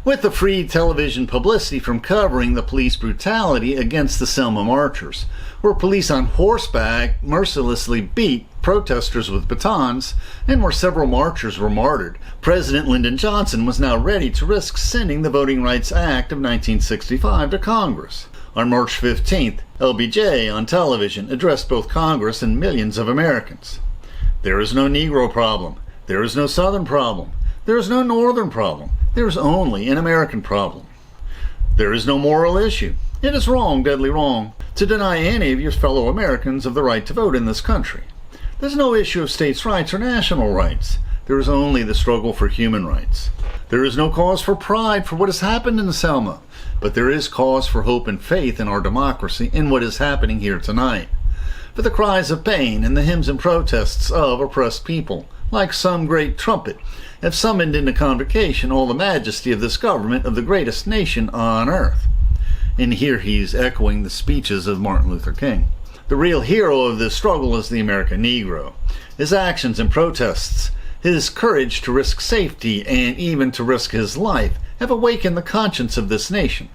with the free television publicity from covering the police brutality against the Selma marchers, where police on horseback mercilessly beat protesters with batons, and where several marchers were martyred. President Lyndon Johnson was now ready to risk sending the Voting Rights Act of 1965 to Congress. On March 15th, LBJ on television addressed both Congress and millions of Americans. There is no Negro problem. There is no Southern problem. There is no Northern problem. There is only an American problem. There is no moral issue. It is wrong, deadly wrong, to deny any of your fellow Americans of the right to vote in this country. There's no issue of states' rights or national rights. There is only the struggle for human rights. There is no cause for pride for what has happened in Selma, but there is cause for hope and faith in our democracy in what is happening here tonight. For the cries of pain and the hymns and protests of oppressed people, like some great trumpet, have summoned into convocation all the majesty of this government of the greatest nation on earth. And here he's echoing the speeches of Martin Luther King. The real hero of this struggle is the American Negro. His actions and protests, his courage to risk safety and even to risk his life, have awakened the conscience of this nation.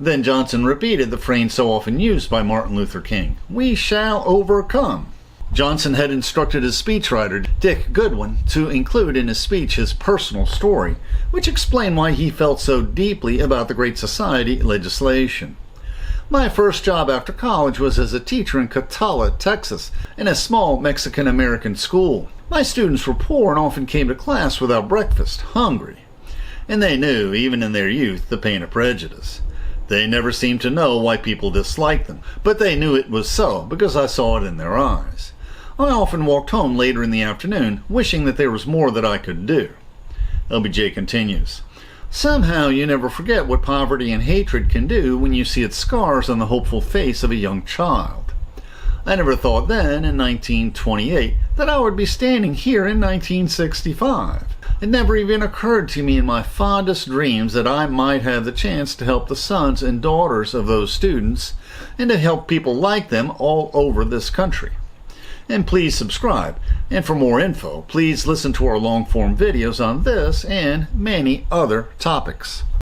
Then Johnson repeated the phrase so often used by Martin Luther King, "We shall overcome." Johnson had instructed his speechwriter, Dick Goodwin, to include in his speech his personal story, which explained why he felt so deeply about the Great Society legislation. My first job after college was as a teacher in Catala, Texas, in a small Mexican-American school. My students were poor and often came to class without breakfast, hungry. And they knew, even in their youth, the pain of prejudice. They never seemed to know why people disliked them, but they knew it was so because I saw it in their eyes. I often walked home later in the afternoon, wishing that there was more that I could do. LBJ continues, "Somehow you never forget what poverty and hatred can do when you see its scars on the hopeful face of a young child. I never thought then, in 1928, that I would be standing here in 1965. It never even occurred to me in my fondest dreams that I might have the chance to help the sons and daughters of those students and to help people like them all over this country. And please subscribe. And for more info, please listen to our long-form videos on this and many other topics."